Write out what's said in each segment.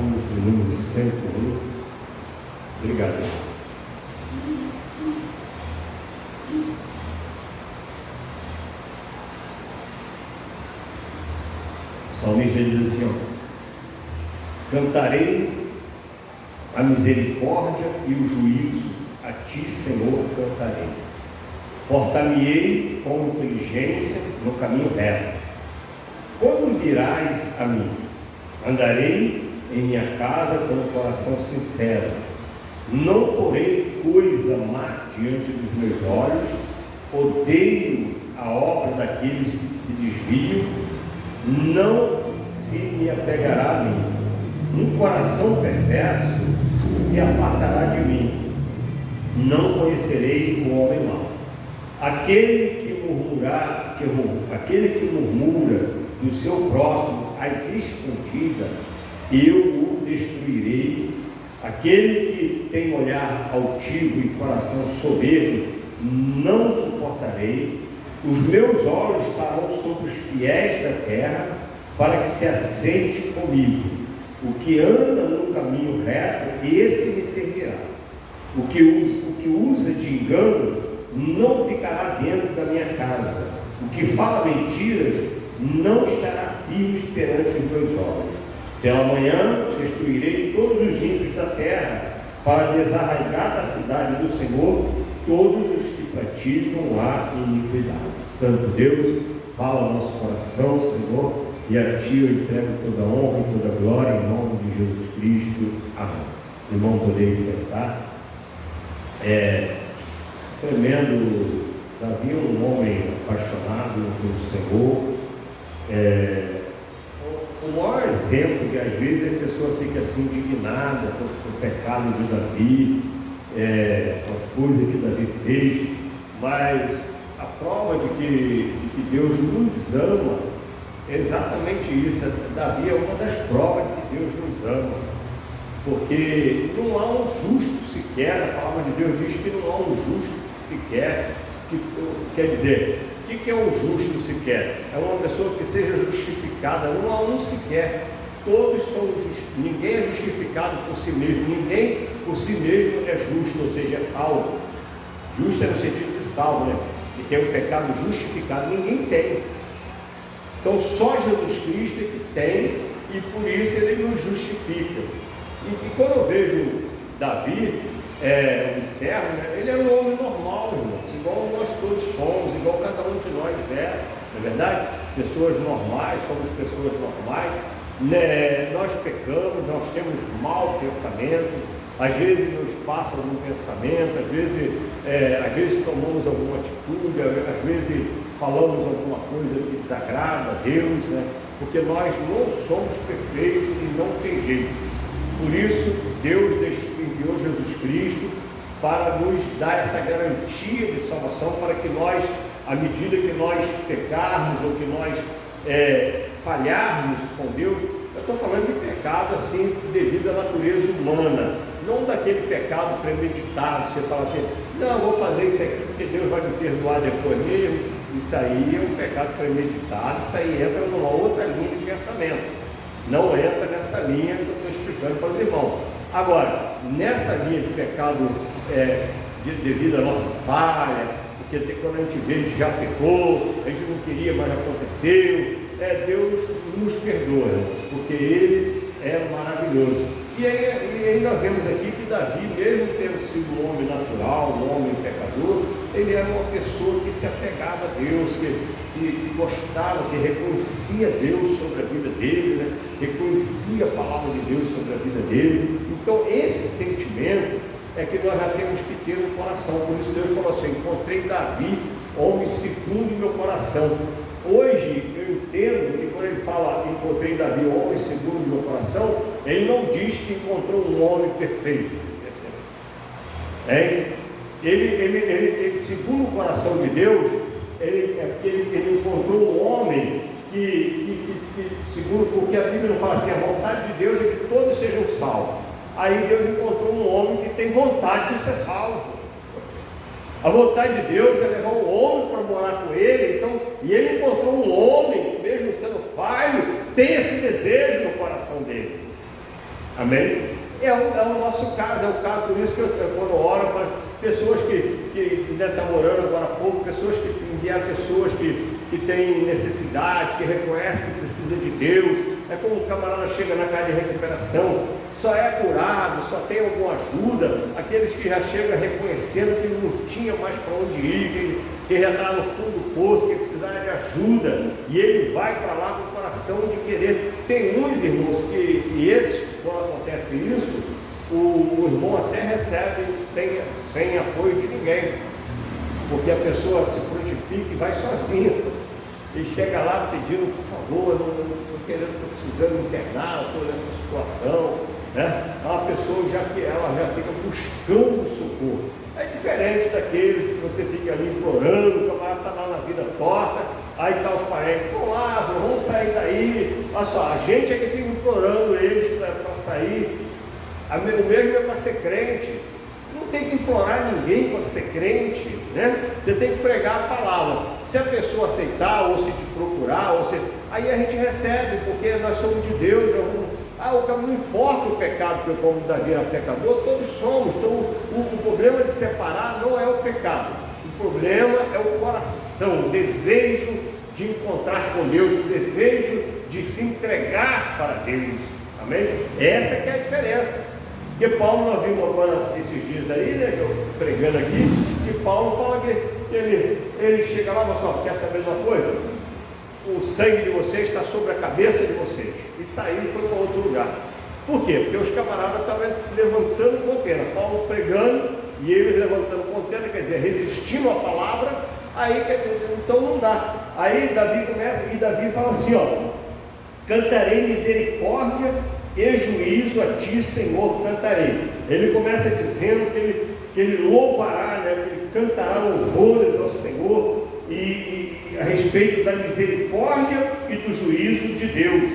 Salmos de número 101. Obrigado. O salmista diz assim, ó: cantarei a misericórdia e o juízo, a ti, Senhor, cantarei. Portar-me-ei com inteligência no caminho reto. Quando virás a mim, andarei em minha casa com o coração sincero. Não porei coisa má diante dos meus olhos. Odeio a obra daqueles que se desviam. Não se me apegará a mim. Um coração perverso se apartará de mim. Não conhecerei o homem mau. Aquele que murmura do seu próximo às escondidas, eu o destruirei. Aquele que tem olhar altivo e coração soberbo, não suportarei. Os meus olhos estarão sobre os fiéis da terra, para que se assente comigo. O que anda no caminho reto, esse me servirá. O que usa de engano não ficará dentro da minha casa. O que fala mentiras não estará firme perante os meus olhos. Pela manhã destruirei todos os ímpios da terra, para desarraigar da cidade do Senhor todos os que praticam a iniquidade. Santo Deus, fala ao nosso coração, Senhor, e a Ti eu entrego toda a honra e toda a glória em nome de Jesus Cristo. Amém. Irmão, podeis sentar. Tremendo. Davi é um homem apaixonado pelo Senhor. O maior exemplo que às vezes a pessoa fica assim indignada com o pecado de Davi, com as coisas que Davi fez, mas a prova de que Deus nos ama é exatamente isso. Davi é uma das provas de que Deus nos ama, porque não há um justo sequer. A palavra de Deus diz que não há um justo sequer. Quer dizer, o que é um justo sequer? É uma pessoa que seja justificada. Não há um sequer. Todos são justos. Ninguém é justificado por si mesmo. Ninguém por si mesmo é justo, ou seja, é salvo. Justo é no sentido de salvo, né? Que tem um pecado justificado. Ninguém tem. Então só Jesus Cristo é que tem, e por isso ele nos justifica. E quando eu vejo Davi, observo, né? Ele era um homem normal, irmãos, igual nós todos somos, igual cada um de nós não é verdade? Pessoas normais, somos pessoas normais, né? Nós pecamos, nós temos mau pensamento, às vezes nos passa algum pensamento, às vezes tomamos alguma atitude, às vezes falamos alguma coisa que desagrada a Deus, né? Porque nós não somos perfeitos e não tem jeito. Por isso, Deus enviou Jesus Cristo para nos dar essa garantia de salvação, para que nós, à medida que nós pecarmos ou que nós falharmos com Deus, eu estou falando de pecado assim, devido à natureza humana, não daquele pecado premeditado. Você fala assim, não, vou fazer isso aqui porque Deus vai me perdoar depois mesmo. Isso aí é um pecado premeditado, isso aí entra numa outra linha de pensamento. Não entra nessa linha que eu estou explicando para os irmãos. Agora, nessa linha de pecado devido à nossa falha, porque quando a gente vê, a gente já pecou, a gente não queria, mas aconteceu, Deus nos perdoa, porque Ele é maravilhoso. E aí nós vemos aqui que Davi, mesmo tendo sido um homem natural, um homem pecador, ele era uma pessoa que se apegava a Deus, que gostava, que reconhecia Deus sobre a vida dele, né? Reconhecia a palavra de Deus sobre a vida dele. Então esse sentimento é que nós já temos que ter no coração. Por isso Deus falou assim, encontrei Davi, homem segundo o meu coração. Hoje eu entendo que quando ele fala encontrei Davi, homem segundo o meu coração, ele não diz que encontrou um homem perfeito. Ele segundo o coração de Deus, ele encontrou um homem que segundo, porque a Bíblia não fala assim, a vontade de Deus é que todos sejam salvos. Aí Deus encontrou um homem que tem vontade de ser salvo. A vontade de Deus é levar um homem para morar com ele, e ele encontrou um homem, mesmo sendo falho, tem esse desejo no coração dele. Amém? É o nosso caso, é o caso, por isso que eu quando oro, eu falo, pessoas que ainda estão orando agora há pouco, pessoas que enviaram pessoas que têm necessidade, que reconhecem que precisa de Deus. É como o camarada chega na casa de recuperação, só é curado, só tem alguma ajuda, aqueles que já chegam reconhecendo que não tinha mais para onde ir, que já está no fundo do poço, que precisava de ajuda, e ele vai para lá com o coração de querer. Tem uns irmãos e esses, quando acontece isso, o irmão até recebe sem apoio de ninguém, porque a pessoa se prontifica e vai sozinha. E chega lá pedindo, por favor, estou precisando internar, estou nessa situação, né? É uma pessoa que ela já fica buscando socorro. É diferente daqueles que você fica ali implorando, o camarada está lá na vida torta, aí está os parentes, vamos sair daí. Olha só, a gente é que fica implorando eles para sair. O mesmo é para ser crente. Não tem que implorar ninguém para ser crente, né? Você tem que pregar a palavra. Se a pessoa aceitar, ou se te procurar, aí a gente recebe, porque nós somos de Deus. Não importa o pecado, porque como Davi era pecador, todos somos. Então o problema de separar não é o pecado, o problema é o coração, o desejo de encontrar com Deus, o desejo de se entregar para Deus. Amém? Essa que é a diferença. Porque Paulo, nós vimos agora esses dias aí, né, que eu pregando aqui, que Paulo fala que ele chega lá e fala assim, quer saber de uma coisa? O sangue de vocês está sobre a cabeça de vocês. E saiu e foi para outro lugar. Por quê? Porque os camaradas estavam levantando contenda, Paulo pregando e eles levantando contenda, quer dizer, resistindo à palavra. Aí, então não dá. Aí Davi começa, e Davi fala assim, cantarei misericórdia e juízo a ti, Senhor, cantarei. Ele começa dizendo que ele louvará, né, que ele cantará louvores ao Senhor e a respeito da misericórdia e do juízo de Deus.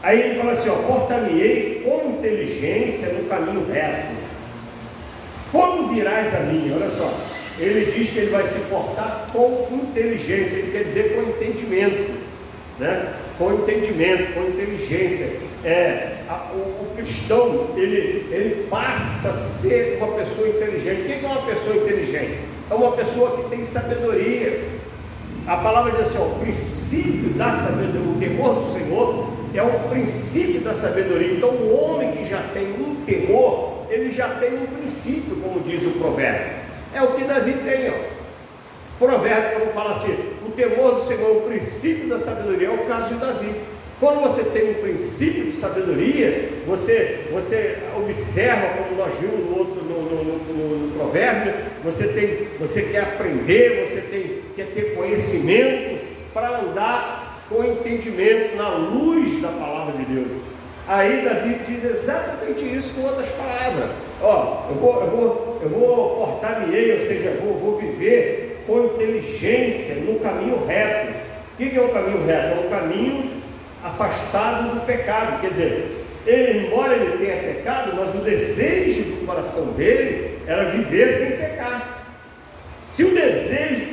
Aí ele fala assim, portar-me-ei com inteligência no caminho reto. Quando virás a mim, olha só, ele diz que ele vai se portar com inteligência, ele quer dizer com entendimento, né? Com entendimento, com inteligência. O cristão, ele passa a ser uma pessoa inteligente. O que é uma pessoa inteligente? É uma pessoa que tem sabedoria. A palavra diz assim, o princípio da sabedoria, o temor do Senhor é o princípio da sabedoria. Então o homem que já tem um temor, ele já tem um princípio, como diz o provérbio. É o que Davi tem, Provérbio, quando fala assim, o temor do Senhor, o princípio da sabedoria, é o caso de Davi. Quando você tem um princípio de sabedoria, você observa, como nós vimos no provérbio, você quer aprender, quer ter conhecimento para andar com entendimento na luz da palavra de Deus. Aí Davi diz exatamente isso com outras palavras. Eu vou portar-me-ei, ou seja, vou viver com inteligência no caminho reto. O que é o caminho reto? É um caminho afastado do pecado. Quer dizer, embora ele tenha pecado, mas o desejo do coração dele era viver sem pecar. Se o desejo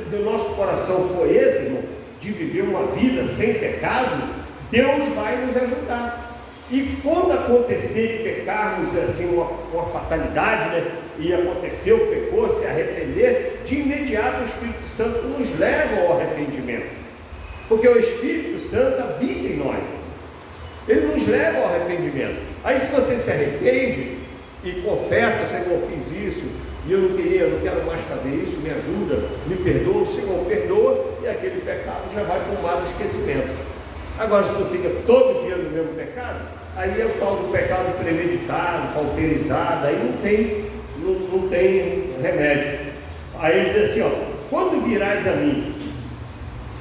do nosso coração for esse, irmão, de viver uma vida sem pecado, Deus vai nos ajudar. E quando acontecer de pecarmos assim, uma fatalidade, né, e aconteceu, pecou, se arrepender, de imediato o Espírito Santo nos leva ao arrependimento, porque o Espírito Santo habita em nós, ele nos leva ao arrependimento. Aí se você se arrepende e confessa, Senhor, fiz isso, e eu não quero mais fazer isso, me ajuda, me perdoa, o Senhor perdoa, e aquele pecado já vai para o mar do esquecimento. Agora, se tu fica todo dia no mesmo pecado, aí é o tal do pecado premeditado, cauterizado, aí não tem remédio. Aí ele diz assim, quando virás a mim,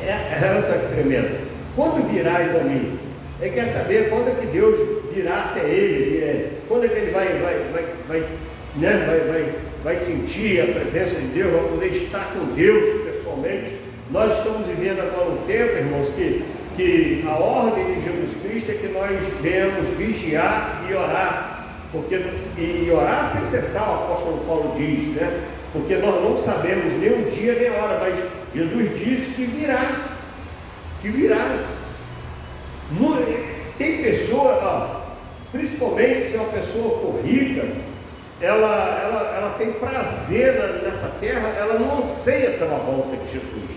olha só que tremendo, quando virás a mim, ele quer saber quando é que Deus virá até ele, quando é que ele vai sentir a presença de Deus, vai poder estar com Deus pessoalmente. Nós estamos vivendo agora um tempo, irmãos, que a ordem de Jesus Cristo é que nós devemos vigiar e orar, e orar sem cessar, o apóstolo Paulo diz, né? Porque nós não sabemos nem o dia nem a hora, mas Jesus disse que virá. Tem pessoa, Principalmente se uma pessoa for rica, ela tem prazer nessa terra, ela não anseia pela volta de Jesus.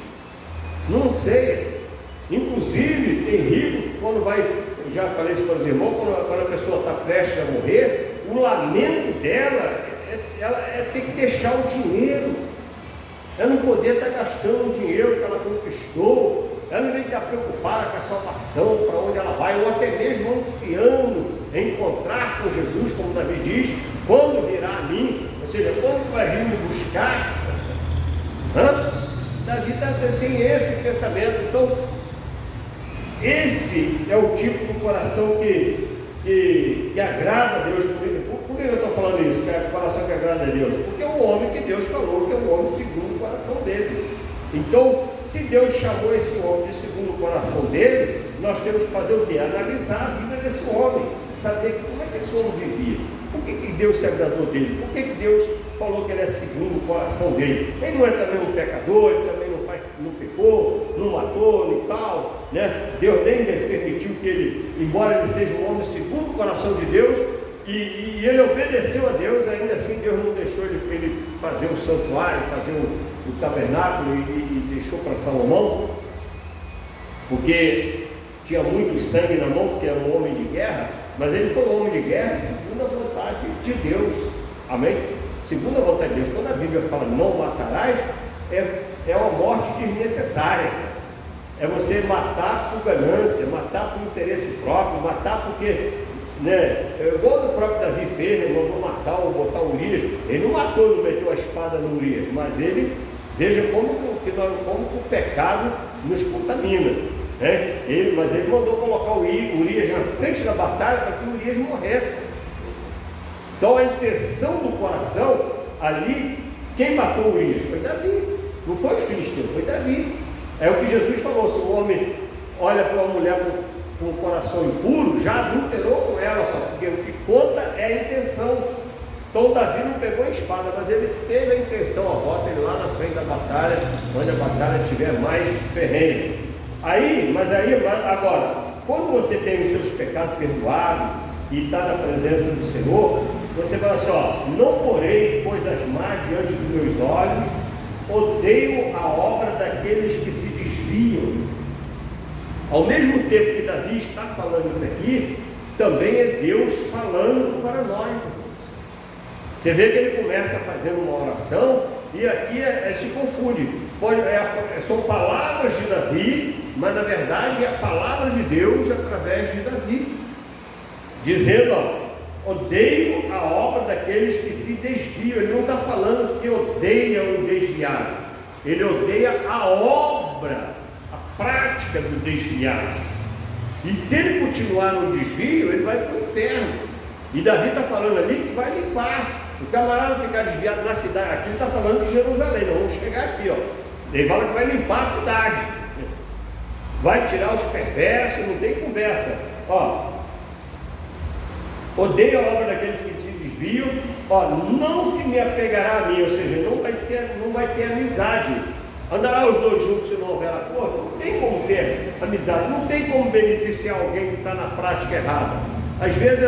Não anseia. Inclusive, tem rico que quando vai, já falei isso para os irmãos, quando a pessoa está prestes a morrer, o lamento dela é ter que deixar o dinheiro. Ela não poder estar gastando o dinheiro que ela conquistou. Ela não vem estar preocupada com a salvação, para onde ela vai, ou até mesmo ansiando encontrar com Jesus, como Davi diz, quando virá a mim, ou seja, quando vai vir me buscar. Davi tem esse pensamento. Então, esse é o tipo de coração que agrada a Deus. Por que eu estou falando isso? Que é o coração que agrada a Deus? Porque é o homem que Deus falou que é o homem segundo o coração dele. Então, se Deus chamou esse homem de segundo o coração dele, nós temos que fazer o quê? Analisar a vida desse homem, saber como é que esse homem vivia, por que Deus se agradou dele, por que Deus falou que ele é segundo o coração dele. Ele não é também um pecador, ele também não pecou, não matou, nem tal, né? Deus nem permitiu que ele, embora ele seja um homem segundo o coração de Deus, e ele obedeceu a Deus, ainda assim Deus não deixou ele fazer o santuário, fazer o tabernáculo e deixou para Salomão, porque tinha muito sangue na mão, porque era um homem de guerra, mas ele foi um homem de guerra segundo a vontade de Deus. Amém? Segundo a vontade de Deus. Quando a Bíblia fala não matarás, é uma morte desnecessária. É você matar por ganância, matar por interesse próprio, matar porque, né, igual o próprio Davi fez, ele mandou matar ou botar o Urias. Ele não matou, não meteu a espada no Urias, mas ele, veja como o pecado nos contamina, né? Mas ele mandou colocar o Urias na frente da batalha para que o Urias morresse. Então a intenção do coração ali, quem matou o Urias foi Davi, não foi os filisteus, foi Davi. É o que Jesus falou: se o homem olha para uma mulher com o coração impuro, já adulterou com ela, só porque o que conta é a intenção. Então Davi não pegou a espada, mas ele teve a intenção, bota ele lá na frente da batalha, onde a batalha estiver mais ferrenha. Agora, quando você tem os seus pecados perdoados e está na presença do Senhor, você fala assim: não porei coisas más diante dos meus olhos, odeio a obra daqueles que se desviam. Ao mesmo tempo que Davi está falando isso aqui, também é Deus falando para nós. Você vê que ele começa fazendo uma oração e aqui se confunde. São palavras de Davi, mas na verdade é a palavra de Deus através de Davi, dizendo: odeio a obra daqueles que se desviam. Ele não está falando que odeia o desviado, ele odeia a obra, a prática do desviado. E se ele continuar no desvio, ele vai para o inferno. E Davi está falando ali que vai limpar. O camarada ficar desviado na cidade, aqui ele está falando de Jerusalém, nós vamos chegar aqui, ele fala que vai limpar a cidade, vai tirar os perversos, não tem conversa. Odeio a obra daqueles que se desviam, não se me apegará a mim, ou seja, não vai ter amizade. Andará os dois juntos se não houver acordo? Não tem como ter amizade, não tem como beneficiar alguém que está na prática errada. Às vezes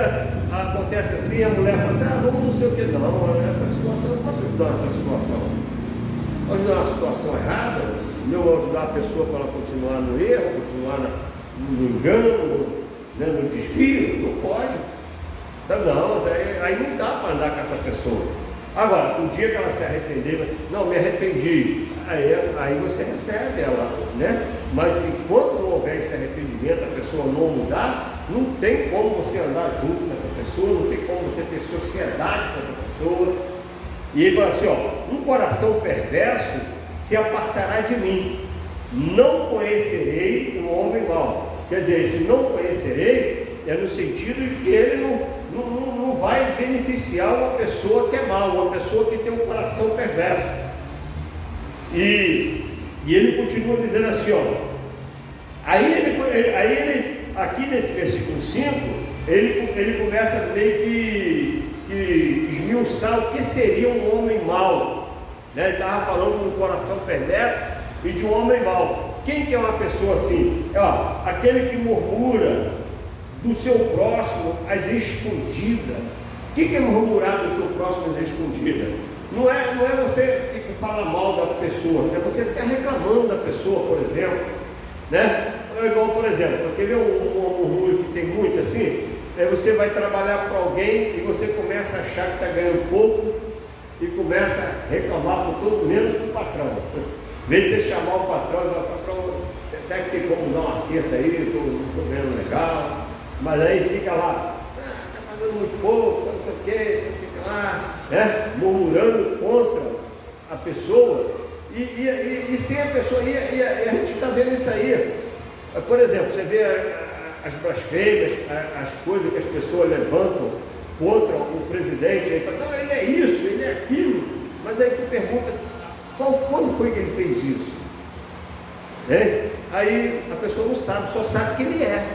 acontece assim, a mulher fala assim: vamos não sei o que, não, essa situação, eu não posso ajudar essa situação. Vou ajudar uma situação errada, não vou ajudar a pessoa para ela continuar no erro, continuar no engano, no desvio, não pode. Não, aí não dá para andar com essa pessoa. Agora, o dia que ela se arrepender, não, me arrependi, aí você recebe ela, né? Mas enquanto não houver esse arrependimento, a pessoa não mudar, não tem como você andar junto com essa pessoa, não tem como você ter sociedade com essa pessoa. E ele fala assim: um coração perverso se apartará de mim, não conhecerei o homem mau. Quer dizer, esse não conhecerei é no sentido de que ele não vai beneficiar uma pessoa que é mau, uma pessoa que tem um coração perverso. E ele continua dizendo assim: aí ele aqui nesse versículo 5, ele começa meio que esmiuçar o que seria um homem mau, né? Ele estava falando de um coração perverso e de um homem mau. Quem que é uma pessoa assim? Aquele que murmura do seu próximo às escondidas. O que é murmurar do seu próximo às escondidas? Não é você falar mal da pessoa, é você ficar reclamando da pessoa, por exemplo, né? Igual, por exemplo, quer ver um murmúrio que tem muito assim? Você vai trabalhar para alguém e você começa a achar que está ganhando pouco e começa a reclamar por todo, menos com o patrão. Em vez de você chamar o patrão e falar, patrão, até que tem como dar uma acerta aí, estou ganhando legal, mas aí fica lá, está pagando muito pouco, não sei o quê, fica lá, né, murmurando contra a pessoa, e sem a pessoa, e a gente está vendo isso aí. Por exemplo, você vê as blasfêmias, as coisas que as pessoas levantam contra o presidente, aí fala, não, ele é isso, ele é aquilo, mas aí tu pergunta, quando foi que ele fez isso? Aí a pessoa não sabe, só sabe que ele é,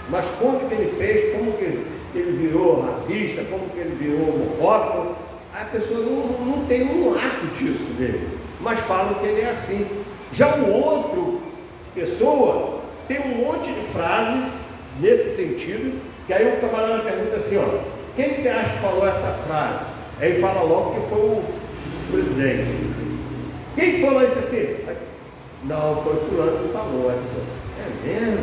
mas quando que ele fez, como que ele virou racista, como que ele virou homofóbico, a pessoa não tem um ato disso dele, mas falam que ele é assim. Já o outro pessoa tem um monte de frases nesse sentido, que aí o camarada pergunta assim, ó, quem que você acha que falou essa frase? Aí fala logo que foi o presidente. Quem que falou isso assim? Não, foi fulano que falou. Aí pessoa, é mesmo?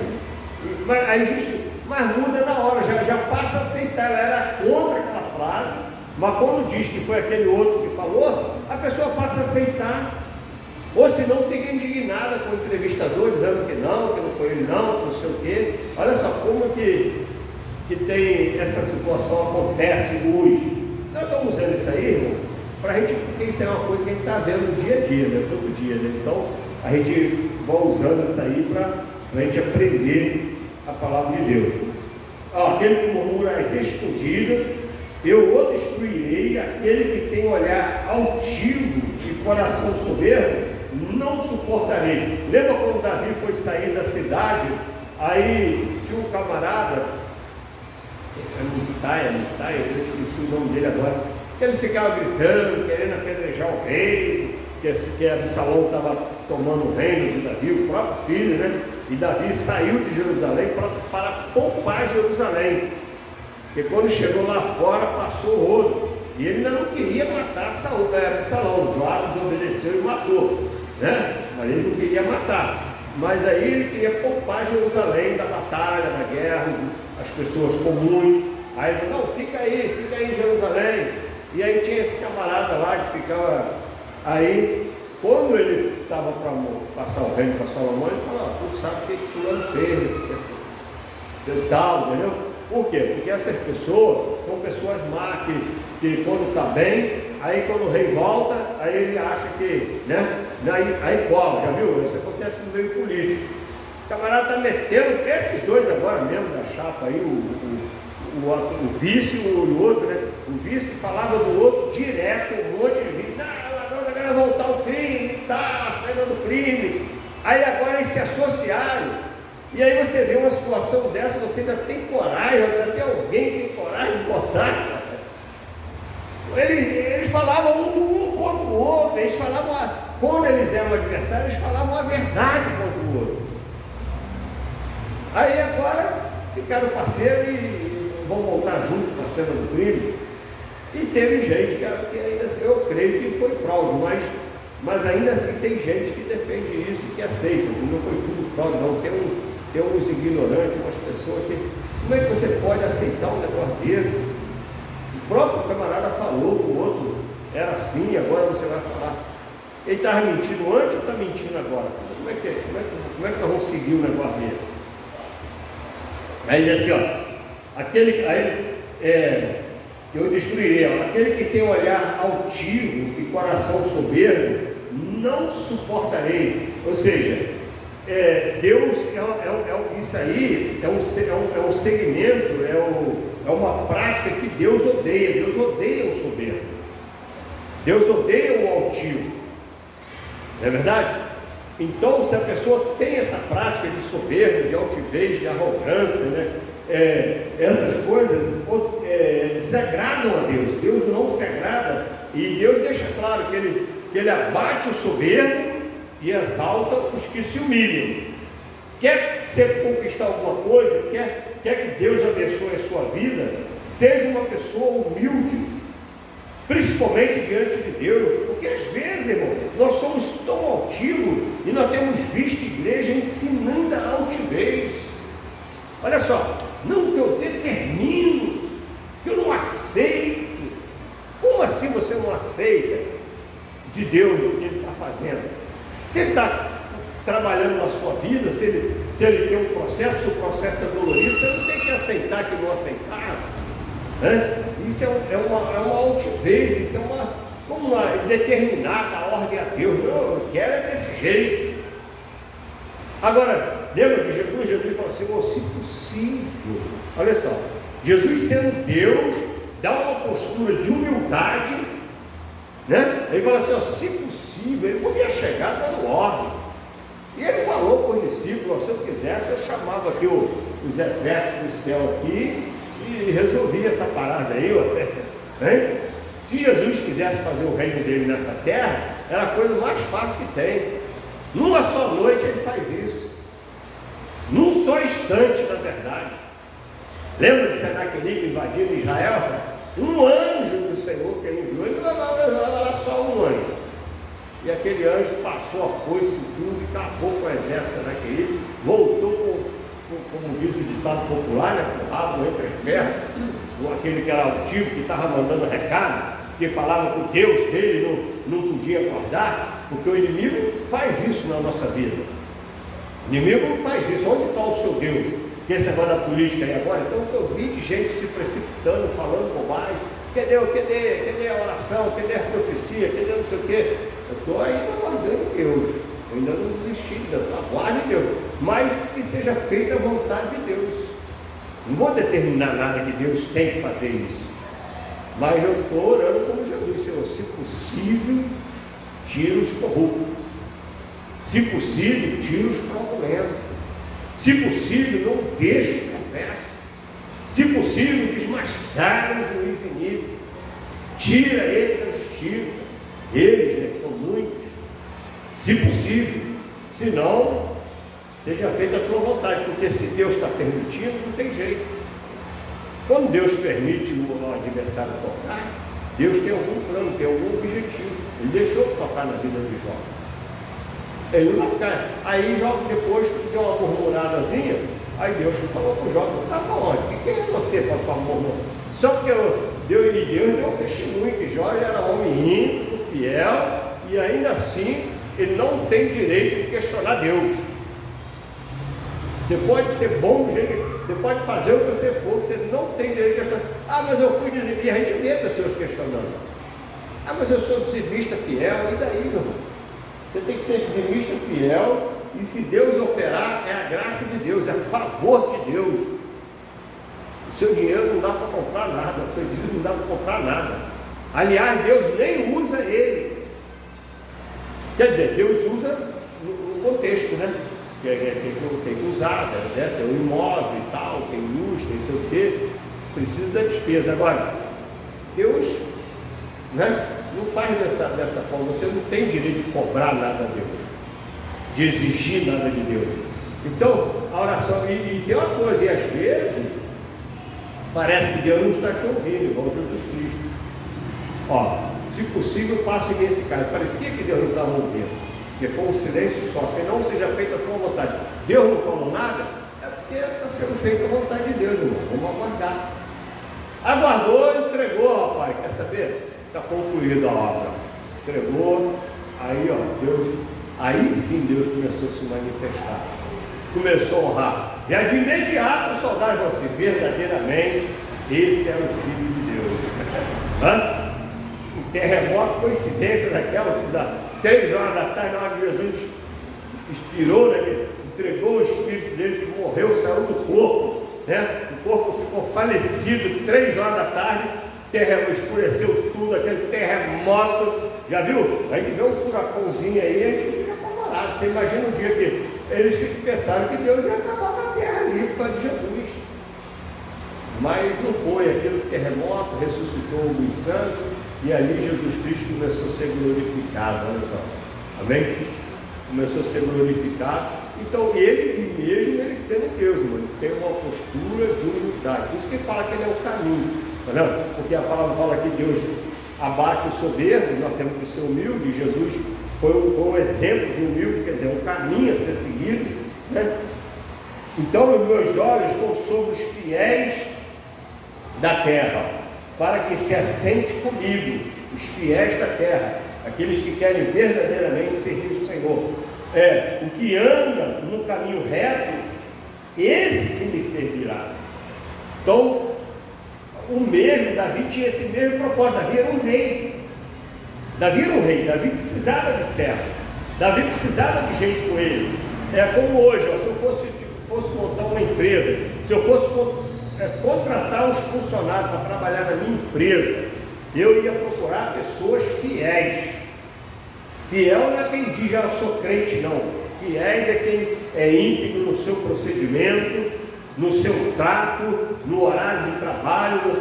Mas muda na hora, já passa a aceitar, ela era contra aquela frase, mas quando diz que foi aquele outro que falou, a pessoa passa a aceitar. Ou se não, fica indignada com o entrevistador, dizendo que não foi ele não, que não sei o quê. Olha só como que tem essa situação, acontece hoje. Nós estamos usando isso aí, irmão, para a gente, porque isso é uma coisa que a gente está vendo no dia a dia, né? Todo dia, né? Então, a gente vai usando isso aí para a gente aprender a palavra de Deus. Aquele que murmura às escondidas, eu o destruirei, aquele que tem olhar altivo e coração soberbo, não suportarei. Lembra quando Davi foi sair da cidade? Aí tinha um camarada, Mitai, eu esqueci o nome dele agora, que ele ficava gritando, querendo apedrejar o rei, que Absalão estava tomando o reino de Davi, o próprio filho, né? E Davi saiu de Jerusalém para poupar Jerusalém, porque quando chegou lá fora passou o rodo, e ele ainda não queria matar Absalão. Joabe desobedeceu e matou, né? Mas ele não queria matar, mas aí ele queria poupar Jerusalém da batalha, da guerra, as pessoas comuns. Aí ele falou, não, fica aí em Jerusalém. E aí tinha esse camarada lá que ficava aí. Quando ele estava para passar o reino para Salomão, ele falou, tu sabe o que fulano fez, tal, entendeu? Por quê? Porque essas pessoas são pessoas más, que quando está bem, aí quando o rei volta, aí ele acha que, né? Aí cola, já viu? Isso acontece no meio político. O camarada está metendo, esses dois agora mesmo da chapa aí, o vice e o outro, né? O vice falava do outro direto, um monte de vídeo, vai voltar o crime, a cena do crime. Aí agora eles se associaram. E aí você vê uma situação dessa, você ainda tem coragem, ainda tem alguém que tem coragem de votar. Eles falavam um contra o outro, eles falavam, quando eles eram adversários, eles falavam a verdade contra o outro. Aí agora ficaram parceiros e vão voltar junto para a cena do crime. E teve gente que ainda assim, eu creio que foi fraude, mas ainda assim tem gente que defende isso e que aceita, que não foi tudo fraude, não. Tem uns ignorantes, umas pessoas que, como é que você pode aceitar um negócio desse? O próprio camarada falou que o outro era assim, agora você vai falar. Ele estava mentindo antes ou está mentindo agora? Como é que nós vamos seguir um negócio desse? Aí ele diz assim, eu destruirei, aquele que tem um olhar altivo e coração soberbo, não suportarei. Ou seja, Deus isso aí é um segmento, é uma prática que Deus odeia o soberbo, Deus odeia o altivo, não é verdade? Então, se a pessoa tem essa prática de soberba, de altivez, de arrogância, né? Essas coisas desagradam a Deus. Deus não se agrada, e Deus deixa claro que ele abate o soberbo e exalta os que se humilham. Quer conquistar alguma coisa, quer que Deus abençoe a sua vida, seja uma pessoa humilde, principalmente diante de Deus, porque às vezes, irmão, nós somos tão altivos e nós temos visto igreja ensinando a altivez. Olha só, não que eu determino, que eu não aceito. Como assim você não aceita de Deus o que Ele está fazendo? Se Ele está trabalhando na sua vida, se ele tem um processo, se o processo é dolorido, você não tem que aceitar que não aceitar, né? Isso é uma altivez, isso é como determinar a ordem a Deus. Eu quero é desse jeito. Agora, lembra de Jesus? Jesus falou assim: oh, se possível, olha só, Jesus sendo Deus, dá uma postura de humildade, né? Ele fala assim: oh, se possível, ele podia chegar dando ordem. E ele falou para os discípulos: se eu quisesse, eu chamava aqui os exércitos do céu aqui e resolvia essa parada aí, ó. Hein? Se Jesus quisesse fazer o reino dele nessa terra, era a coisa mais fácil que tem. Numa só noite ele faz isso. Num só instante, na verdade. Lembra de Senaqueribe invadindo Israel? Um anjo do Senhor que ele enviou, ele não era só um anjo. E aquele anjo passou a foice e tudo e acabou com o exército daquele, voltou como diz o ditado popular, né, com o rabo entre as pernas, aquele que era altivo, que estava mandando recado, que falava que o Deus dele não podia acordar, porque o inimigo faz isso na nossa vida. O inimigo faz isso. Onde está o seu Deus? Que esse negócio da política aí agora, então eu vi de gente se precipitando, falando bobagem. Cadê a oração? Cadê a profecia? Cadê não sei o quê? Eu estou ainda aguardando Deus. Eu ainda não desisti, aguarde Deus. Mas que seja feita a vontade de Deus. Não vou determinar nada que Deus tem que fazer isso. Mas eu estou orando como Jesus: Senhor, se possível, tira os corruptos. Se possível, tira os fraudulentos. Se possível, não deixe o perverso. Se possível, desmascara o juiz iníquo. Tira ele da justiça. Eles, né, que são muitos. Se possível. Se não, seja feita a tua vontade. Porque se Deus está permitindo, não tem jeito. Quando Deus permite o adversário tocar, Deus tem algum plano, tem algum objetivo. Ele deixou tocar na vida de Jó. Ele não vai ficar. Aí Jó, depois que deu uma murmuradazinha, aí Deus falou para o Jó: tá bom, quem é você para murmurar? Só porque Deus deu um testemunho que Jó era homem íntegro, fiel, e ainda assim ele não tem direito de questionar Deus. Você pode ser bom do jeito, você pode fazer o que você for, você não tem direito de questionar. Ah, mas eu fui dizimista. E a gente vê pessoas questionando. Ah, mas eu sou dizimista fiel. E daí, meu irmão? Você tem que ser dizimista fiel, e se Deus operar, é a graça de Deus, é a favor de Deus. O seu dinheiro não dá para comprar nada, o seu dízimo não dá para comprar nada. Aliás, Deus nem usa ele. Quer dizer, Deus usa no contexto, né? Tem que usar, né? Tem um imóvel e tal, tem luz, tem sei o quê, precisa da despesa. Agora, Deus, né, não faz dessa forma. Você não tem direito de cobrar nada a Deus, de exigir nada de Deus. Então, a oração, e tem uma coisa, e às vezes parece que Deus não está te ouvindo, igual Jesus Cristo. Ó, se possível, passe nesse caso. Parecia que Deus não estava ouvindo, porque foi um silêncio só. Senão seja feita a tua vontade. Deus não falou nada, é porque está sendo feita a vontade de Deus, irmão. Vamos aguardar. Aguardou, entregou, rapaz. Quer saber? Está concluída a obra. Entregou, aí ó, Deus, aí sim Deus começou a se manifestar. Começou a honrar. E de imediato o soldado falou assim: verdadeiramente, esse era o Filho de Deus. Um terremoto, coincidência daquela, 3 horas da tarde, na hora que Jesus expirou, né, ele entregou o espírito dele, que morreu, saiu do corpo, né? O corpo ficou falecido, 3 horas da tarde, escureceu tudo, aquele terremoto. Já viu? A gente vê um furacãozinho aí, a gente fica apavorado. Você imagina um dia que eles pensaram que Deus ia acabar com a terra ali por causa de Jesus. Mas não foi. Aquele terremoto ressuscitou os santos, e ali Jesus Cristo começou a ser glorificado. Olha só, amém? Começou a ser glorificado, Então ele mesmo, ele sendo Deus, irmão, ele tem uma postura de humildade. Por isso que fala que ele é o caminho, entendeu? Porque a palavra fala que Deus abate o soberbo, nós temos que ser humilde. Jesus foi um exemplo de humilde, quer dizer, um caminho a ser seguido, né? Então os meus olhos estão sobre os fiéis da terra, para que se assente comigo, os fiéis da terra, aqueles que querem verdadeiramente servir o Senhor. O que anda no caminho reto, esse me servirá. Então, o mesmo, Davi tinha esse mesmo propósito. Davi era um rei. Davi precisava de servo. Davi precisava de gente com ele. É como hoje, se eu fosse montar uma empresa, se eu fosse contratar uns funcionários para trabalhar na minha empresa, eu ia procurar pessoas fiéis. Fiel não é quem diz, já sou crente, não. Fiéis é quem é íntegro no seu procedimento, no seu trato, no horário de trabalho.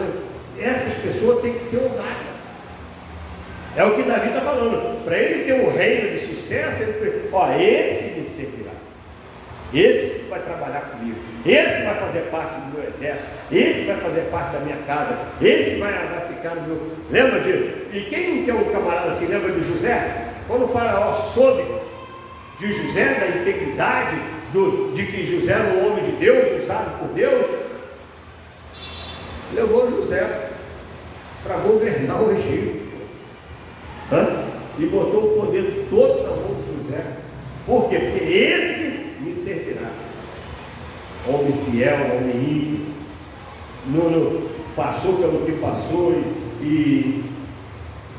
Essas pessoas têm que ser honradas. É o que Davi está falando. Para ele ter um reino de sucesso, esse me servirá. Esse vai trabalhar comigo. Esse vai fazer parte do meu exército. Esse vai fazer parte da minha casa. Esse vai ficar no meu... Lembra de... E quem não quer um camarada assim, lembra de José? Quando o faraó soube de José, da integridade, de que José era um homem de Deus, usado por Deus, levou José para governar o Egito. E botou o poder todo na mão de José. Por quê? Porque esse me servirá. Homem fiel, homem íntegro, passou pelo que passou e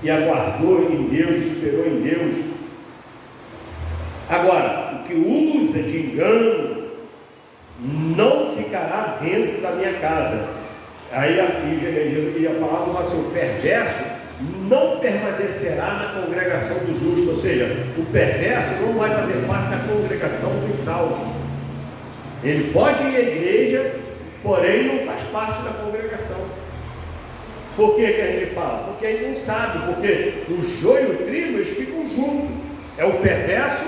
aguardou em Deus, esperou em Deus. Agora, o que usa de engano não ficará dentro da minha casa. Aí a palavra fala assim: o perverso não permanecerá na congregação do justo. Ou seja, o perverso não vai fazer parte da congregação dos salvos. Ele pode ir à igreja, porém não faz parte da congregação. Por que a gente fala? Porque a gente não sabe, porque o joio e o trigo, eles ficam juntos. É o perverso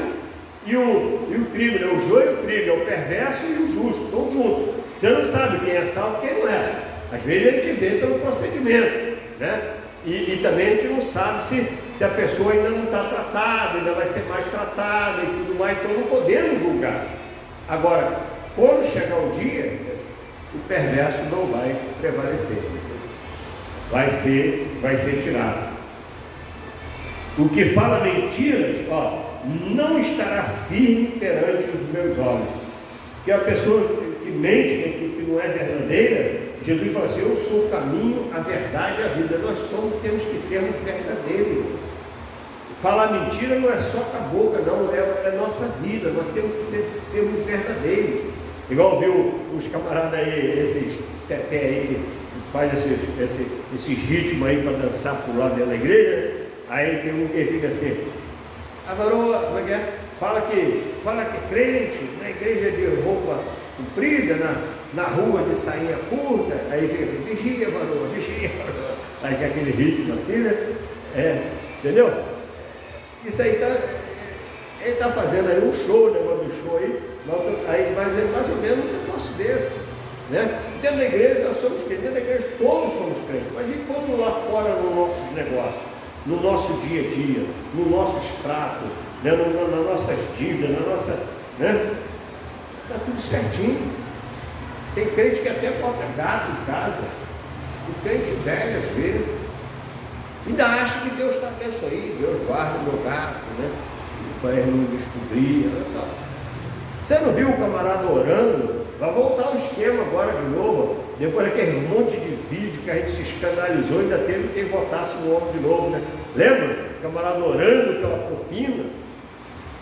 e o trigo, né? O joio e o trigo, é o perverso e o justo, estão juntos. Você não sabe quem é salvo e quem não é. Às vezes a gente vê pelo procedimento, né? E também a gente não sabe se a pessoa ainda não está tratada, ainda vai ser mais tratada e tudo mais, então não podemos julgar. Agora, quando chegar o dia, o perverso não vai prevalecer. Vai ser tirado. O que fala mentiras, não estará firme perante os meus olhos. Porque a pessoa que mente, que não é verdadeira, Jesus fala assim: eu sou o caminho, a verdade e a vida. Nós temos que sermos verdadeiros. Falar mentira não é só com a boca, não, é a nossa vida. Nós temos que sermos verdadeiros. Igual viu os camaradas aí, esses teté aí, faz esse ritmo aí para dançar por lá dentro da igreja. Aí tem um que fica assim: a varoa, como é que é? Fala que é crente, na igreja de roupa comprida, na rua de sainha curta. Aí fica assim: vigia, varoa, vigia, varoa. Aí que é aquele ritmo assim, né? Entendeu? Isso aí ele está fazendo aí um show, negócio do show aí, mas é mais ou menos um negócio desse. Né? Dentro da igreja nós somos crentes, dentro da igreja todos somos crentes, mas e quando lá fora nos nossos negócios, no nosso dia a dia, no nosso extrato, né? nas nossas dívidas, né? Está tudo certinho. Tem crente que até bota gato em casa, o crente velho às vezes, ainda acha que Deus está abençoando aí, Deus guarda o meu gato, né? Para ele não descobrir, olha só. Você não viu o camarada orando? Vai voltar o esquema agora de novo. Depois daquele monte de vídeo que a gente se escandalizou, ainda teve quem votasse no homem de novo, né? Lembra? O camarada orando pela propina.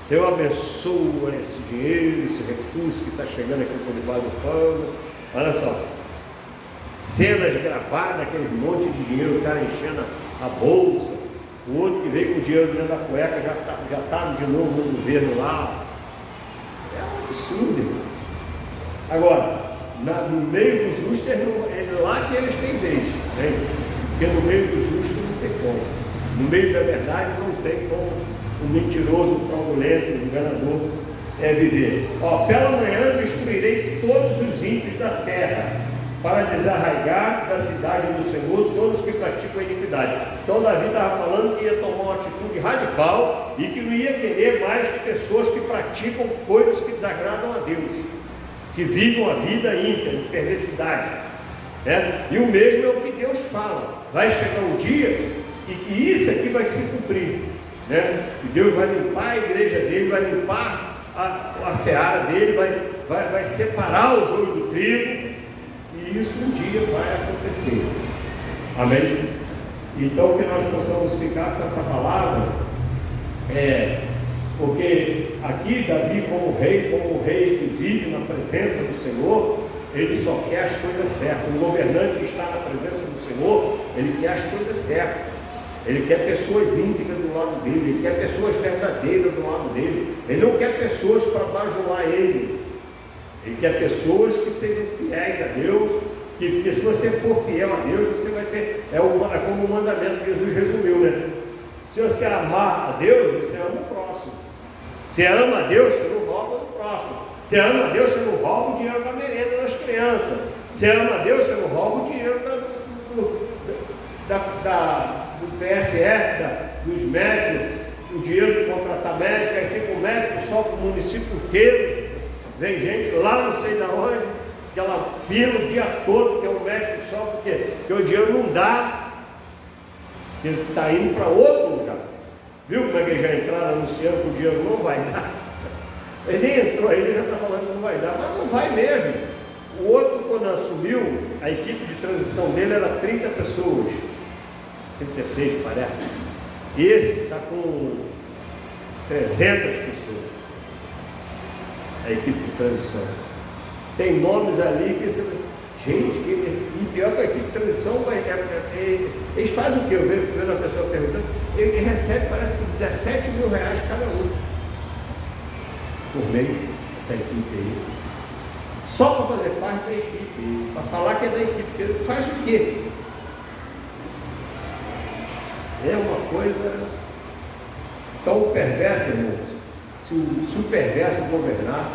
Senhor, abençoa esse dinheiro, esse recurso que está chegando aqui por debaixo do pano. Olha só. Cenas gravadas, aquele monte de dinheiro, o cara enchendo a bolsa. O outro que veio com o dinheiro dentro da cueca já está de novo no governo lá. É um absurdo, irmão. Agora, no meio do justo, é lá que eles têm vez, né? Porque no meio do justo não tem como. No meio da verdade não tem como o mentiroso, o fraudulento, o enganador viver. Pela manhã destruirei todos os ímpios da terra, para desarraigar da cidade do Senhor todos que praticam a iniquidade. Então Davi estava falando que ia tomar uma atitude radical e que não ia querer mais pessoas que praticam coisas que desagradam a Deus, que vivam a vida ímpia, de perversidade, né? E o mesmo é o que Deus fala. Vai chegar um dia e que isso aqui vai se cumprir, né? E Deus vai limpar a igreja dele, vai limpar a seara dele, vai separar o joio do trigo. E isso um dia vai acontecer. Amém? Então que nós possamos ficar com essa palavra, porque aqui Davi como o rei que vive na presença do Senhor, ele só quer as coisas certas. O governante que está na presença do Senhor, ele quer as coisas certas. Ele quer pessoas íntegras do lado dele, ele quer pessoas verdadeiras do lado dele. Ele não quer pessoas para bajular ele. Ele quer pessoas que sejam fiéis a Deus, porque se você for fiel a Deus, você vai ser, como o mandamento que Jesus resumiu, né? Se você amar a Deus, você ama o próximo. Se ama a Deus, você não rouba do próximo. Se ama a Deus, você não rouba o dinheiro da merenda das crianças. Se ama a Deus, você não rouba o dinheiro do PSF, dos médicos, o dinheiro de contratar médico, aí fica o médico só para o município inteiro. Vem gente lá não sei de onde, aquela fila o dia todo, que é um médico só, porque o dinheiro não dá, ele está indo para outro lugar. Viu como é que já entraram anunciando que o dinheiro não vai dar? Ele nem entrou aí, ele já está falando que não vai dar, mas não vai mesmo. O outro, quando assumiu, a equipe de transição dele era 30 pessoas, 36 parece. Esse está com 300 pessoas. A equipe de transição tem nomes ali que você... gente, e pior que a equipe de transição eles fazem o que? Eu vejo a pessoa perguntando, ele recebe parece que R$17 mil cada um por mês, essa equipe aí, só para fazer parte da equipe, para falar que é da equipe. Ele faz o quê? É uma coisa tão perversa, irmãos. Se o perverso governar,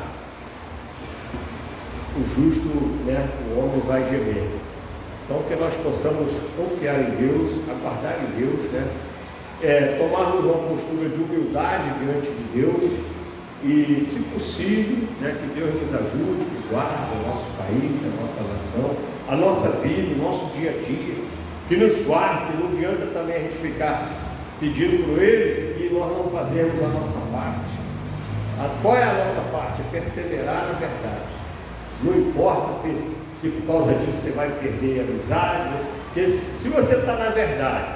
o justo, né, o homem vai gemer. Então que nós possamos confiar em Deus, aguardar em Deus, né, tomarmos uma postura de humildade diante de Deus e, se possível, né, que Deus nos ajude, que guarde o nosso país, a nossa nação, a nossa vida, o nosso dia a dia, que nos guarde, que não adianta também a gente ficar pedindo por eles e nós não fazermos a nossa parte. Qual é a nossa parte? É perseverar na verdade. Não importa se por causa disso você vai perder a amizade, porque se você está na verdade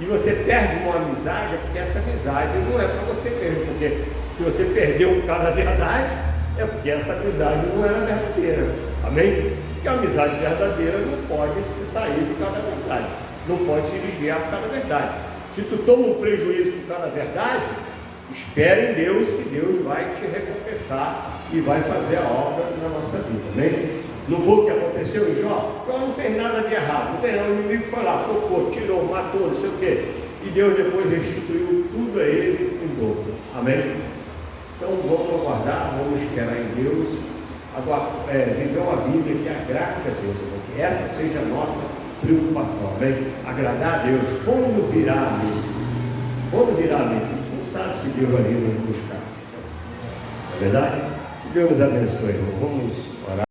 e você perde uma amizade, é porque essa amizade não é para você mesmo, porque se você perdeu por causa da verdade, é porque essa amizade não era verdadeira. Amém? Porque a amizade verdadeira não pode se sair por causa da verdade, não pode se desviar por causa da verdade. Se tu toma um prejuízo por causa da verdade, espere em Deus, que Deus vai te recompensar e vai fazer a obra na nossa vida, amém? Não foi o que aconteceu em Jó? Jó não fez nada de errado, não fez nada. O inimigo foi lá, tocou, tirou, matou, não sei o quê, e Deus depois restituiu tudo a ele em dobro, amém? Então vamos aguardar, vamos esperar em Deus, viver uma vida que agrade a Deus, que essa seja a nossa preocupação, amém? Agradar a Deus. Quando virá a mim? Quando virá a mim? Sabe se Deus vai vir nos buscar. Não é verdade? Que Deus nos abençoe, irmão. Vamos orar.